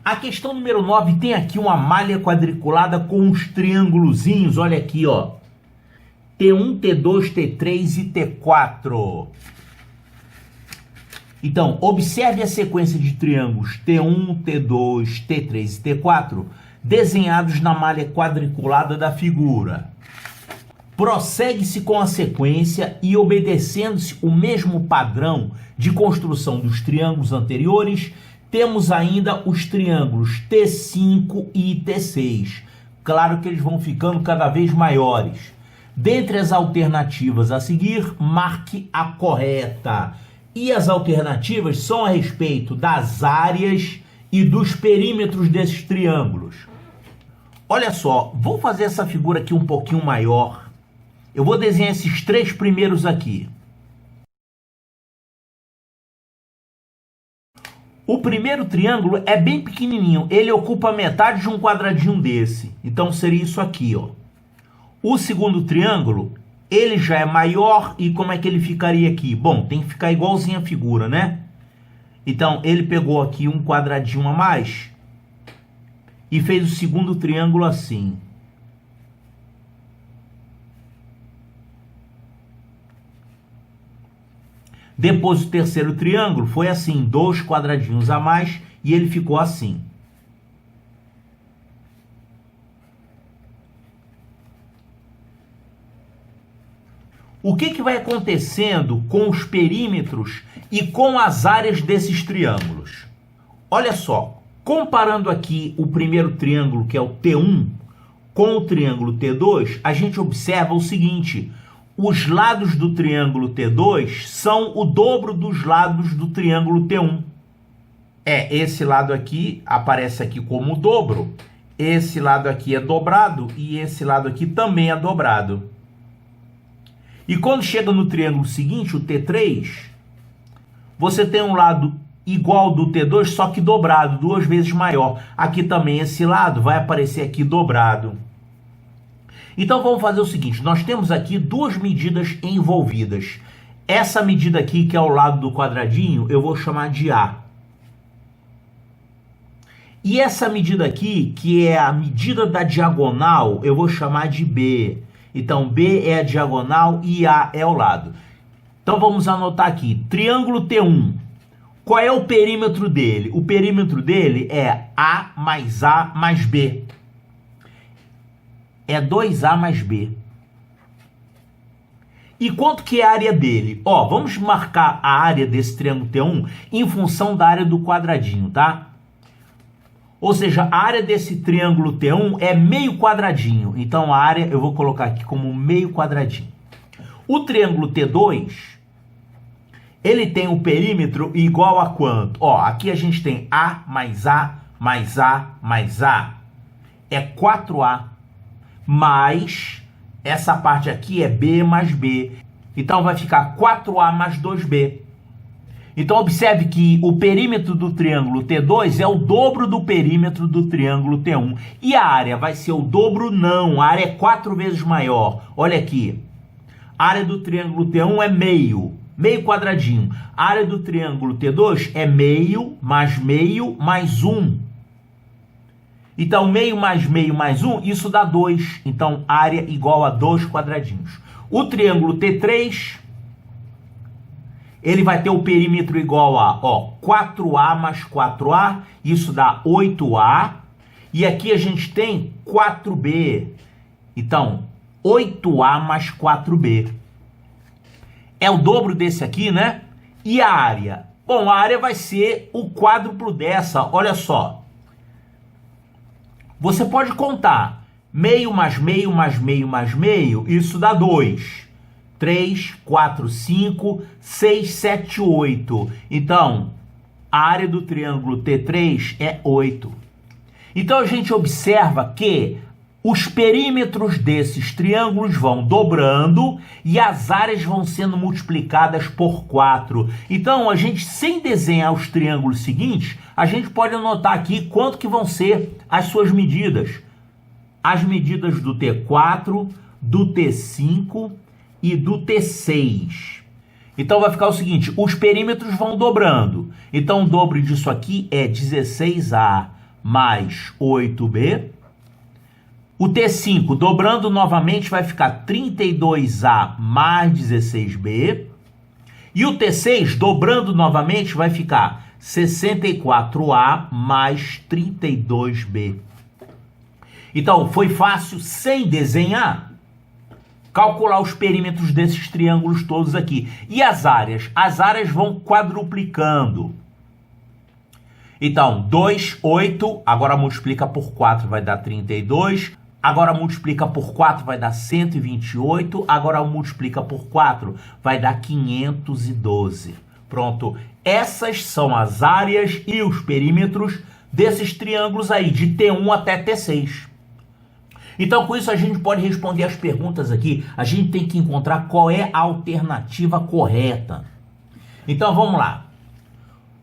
A questão número 9 tem aqui uma malha quadriculada com uns triângulozinhos, olha aqui, ó. T1, T2, T3 e T4. Então, observe a sequência de triângulos T1, T2, T3 e T4 desenhados na malha quadriculada da figura. Prossegue-se com a sequência e, obedecendo-se o mesmo padrão de construção dos triângulos anteriores, temos ainda os triângulos T5 e T6. Claro que eles vão ficando cada vez maiores. Dentre as alternativas a seguir, marque a correta. E as alternativas são a respeito das áreas e dos perímetros desses triângulos. Olha só, vou fazer essa figura aqui um pouquinho maior. Eu vou desenhar esses três primeiros aqui. O primeiro triângulo é bem pequenininho, ele ocupa metade de um quadradinho desse. Então seria isso aqui, ó. O segundo triângulo, ele já é maior e como é que ele ficaria aqui? Bom, tem que ficar igualzinho a figura, né? Então ele pegou aqui um quadradinho a mais e fez o segundo triângulo assim. Depois o terceiro triângulo foi assim, 2 quadradinhos a mais e ele ficou assim. O que vai acontecendo com os perímetros e com as áreas desses triângulos? Olha só, comparando aqui o primeiro triângulo, que é o T1, com o triângulo T2, a gente observa o seguinte: os lados do triângulo T2 são o dobro dos lados do triângulo T1. Esse lado aqui aparece aqui como o dobro, esse lado aqui é dobrado e esse lado aqui também é dobrado. E quando chega no triângulo seguinte, o T3, você tem um lado igual do T2, só que dobrado, 2 vezes maior. Aqui também esse lado vai aparecer aqui dobrado. Então vamos fazer o seguinte, nós temos aqui duas medidas envolvidas. Essa medida aqui, que é o lado do quadradinho, eu vou chamar de A. E essa medida aqui, que é a medida da diagonal, eu vou chamar de B. Então B é a diagonal e A é o lado. Então vamos anotar aqui, triângulo T1. Qual é o perímetro dele? O perímetro dele é A mais B. É 2A mais B. E quanto que é a área dele? Ó, vamos marcar a área desse triângulo T1 em função da área do quadradinho, tá? Ou seja, a área desse triângulo T1 é meio quadradinho. Então a área eu vou colocar aqui como meio quadradinho. O triângulo T2, ele tem um perímetro igual a quanto? Ó, aqui a gente tem A mais A mais A mais A. É 4A. Mais essa parte aqui é B mais B. Então vai ficar 4A mais 2B. Então observe que o perímetro do triângulo T2 é o dobro do perímetro do triângulo T1. E a área vai ser o dobro? Não, a área é 4 vezes maior. Olha aqui, a área do triângulo T1 é meio quadradinho. A área do triângulo T2 é meio mais 1. Então, meio mais 1, isso dá 2. Então, área igual a 2 quadradinhos. O triângulo T3, ele vai ter o perímetro igual a, ó, 4A mais 4A, isso dá 8A. E aqui a gente tem 4B. Então, 8A mais 4B. É o dobro desse aqui, né? E a área? Bom, a área vai ser o quádruplo dessa, olha só. Você pode contar meio mais meio mais meio mais meio, isso dá 2. 3, 4, 5, 6, 7, 8. Então, a área do triângulo T3 é 8. Então, a gente observa que os perímetros desses triângulos vão dobrando e as áreas vão sendo multiplicadas por 4. Então, a gente, sem desenhar os triângulos seguintes, a gente pode anotar aqui quanto que vão ser as suas medidas. As medidas do T4, do T5 e do T6. Então vai ficar o seguinte, os perímetros vão dobrando. Então o dobro disso aqui é 16A mais 8B. O T5, dobrando novamente, vai ficar 32A mais 16B. E o T6, dobrando novamente, vai ficar 64A mais 32B. Então, foi fácil, sem desenhar, calcular os perímetros desses triângulos todos aqui. E as áreas? As áreas vão quadruplicando. Então, 2, 8, agora multiplica por 4, vai dar 32. Agora multiplica por 4, vai dar 128. Agora multiplica por 4, vai dar 512. Pronto. Essas são as áreas e os perímetros desses triângulos aí, de T1 até T6. Então, com isso, a gente pode responder as perguntas aqui. A gente tem que encontrar qual é a alternativa correta. Então, vamos lá.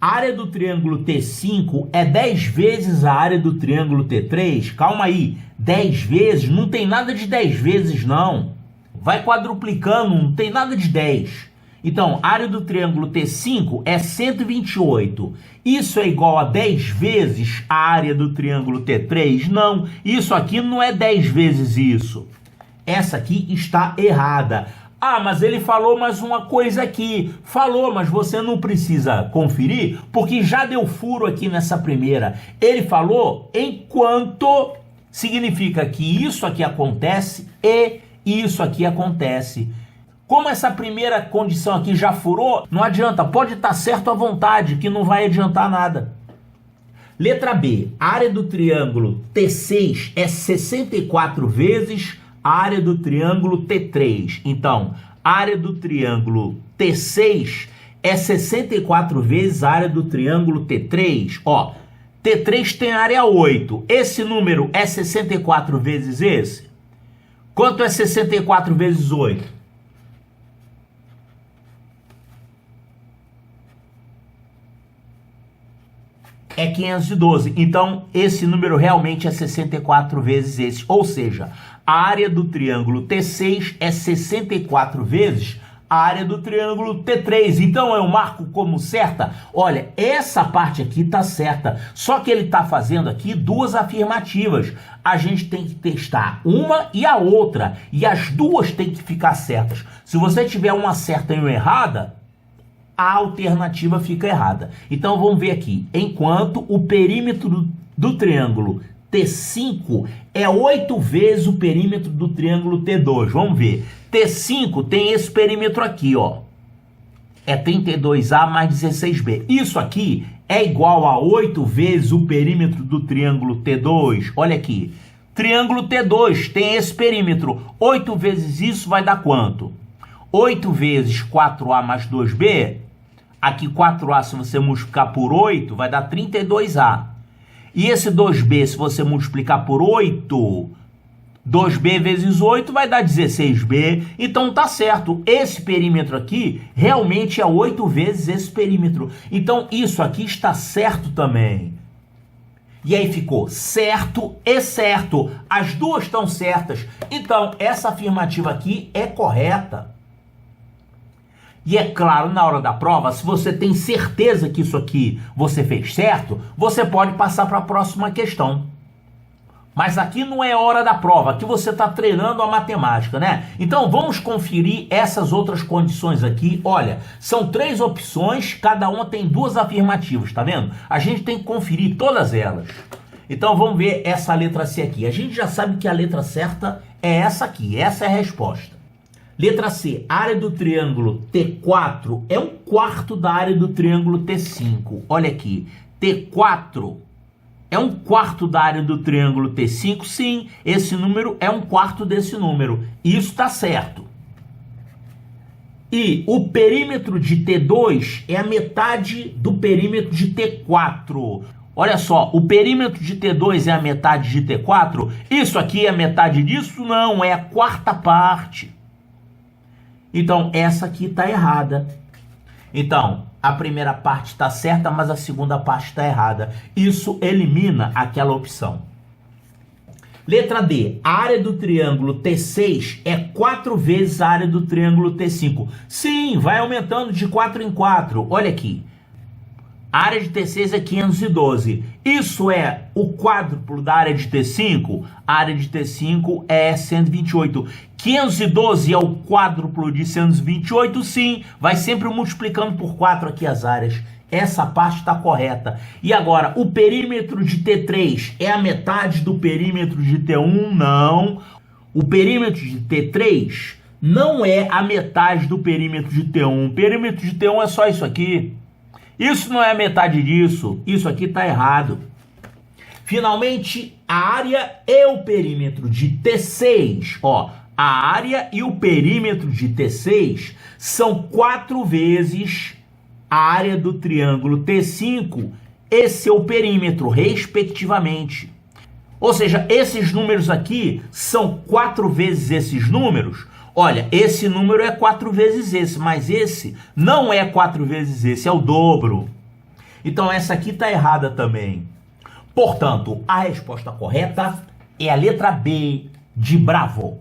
A área do triângulo T5 é 10 vezes a área do triângulo T3? Calma aí, 10 vezes? Não tem nada de 10 vezes, não. Vai quadruplicando, não tem nada de 10. Então, a área do triângulo T5 é 128. Isso é igual a 10 vezes a área do triângulo T3? Não, isso aqui não é 10 vezes isso. Essa aqui está errada. Ah, mas ele falou mais uma coisa aqui. Falou, mas você não precisa conferir, porque já deu furo aqui nessa primeira. Ele falou enquanto significa que isso aqui acontece e isso aqui acontece. Como essa primeira condição aqui já furou, não adianta, pode estar certo à vontade, que não vai adiantar nada. Letra B, a área do triângulo T6 é 64 vezes a área do triângulo T3. Então, a área do triângulo T6 é 64 vezes a área do triângulo T3. Ó, T3 tem área 8. Esse número é 64 vezes esse? Quanto é 64 vezes 8? É 512. Então, esse número realmente é 64 vezes esse. Ou seja, a área do triângulo T6 é 64 vezes a área do triângulo T3. Então, eu marco como certa. Olha, essa parte aqui está certa. Só que ele está fazendo aqui duas afirmativas. A gente tem que testar uma e a outra. E as duas têm que ficar certas. Se você tiver uma certa e uma errada, a alternativa fica errada. Então, vamos ver aqui. Enquanto o perímetro do triângulo T5 é 8 vezes o perímetro do triângulo T2. Vamos ver. T5 tem esse perímetro aqui, ó. É 32A mais 16B. Isso aqui é igual a 8 vezes o perímetro do triângulo T2. Olha aqui. Triângulo T2 tem esse perímetro. 8 vezes isso vai dar quanto? 8 vezes 4A mais 2B. Aqui 4A, se você multiplicar por 8, vai dar 32A. E esse 2B, se você multiplicar por 8, 2B vezes 8 vai dar 16B. Então tá certo, esse perímetro aqui realmente é 8 vezes esse perímetro. Então isso aqui está certo também. E aí ficou certo e certo. As duas estão certas. Então essa afirmativa aqui é correta. E é claro, na hora da prova, se você tem certeza que isso aqui você fez certo, você pode passar para a próxima questão. Mas aqui não é hora da prova, aqui você está treinando a matemática, né? Então vamos conferir essas outras condições aqui. Olha, são 3 opções, cada uma tem 2 afirmativas, tá vendo? A gente tem que conferir todas elas. Então vamos ver essa letra C aqui. A gente já sabe que a letra certa é essa aqui, essa é a resposta. Letra C, a área do triângulo T4 é 1/4 da área do triângulo T5. Olha aqui, T4 é 1/4 da área do triângulo T5? Sim, esse número é 1/4 desse número. Isso está certo. E o perímetro de T2 é a metade do perímetro de T4. Olha só, o perímetro de T2 é a metade de T4? Isso aqui é a metade disso? Não, é a 1/4 parte. Então, essa aqui está errada. Então, a primeira parte está certa, mas a segunda parte está errada. Isso elimina aquela opção. Letra D. A área do triângulo T6 é 4 vezes a área do triângulo T5. Sim, vai aumentando de 4 em 4. Olha aqui. A área de T6 é 512. Isso é o quádruplo da área de T5? A área de T5 é 128. 512 é o quádruplo de 128? Sim. Vai sempre multiplicando por 4 aqui as áreas. Essa parte está correta. E agora, o perímetro de T3 é a metade do perímetro de T1? Não. O perímetro de T3 não é a metade do perímetro de T1. O perímetro de T1 é só isso aqui. Isso não é a metade disso. Isso aqui está errado. Finalmente, a área e o perímetro de T6. Ó, a área e o perímetro de T6 são 4 vezes a área do triângulo T5 e seu perímetro, respectivamente. Ou seja, esses números aqui são 4 vezes esses números. Olha, esse número é 4 vezes esse, mas esse não é 4 vezes esse, é o dobro. Então essa aqui está errada também. Portanto, a resposta correta é a letra B de Bravo.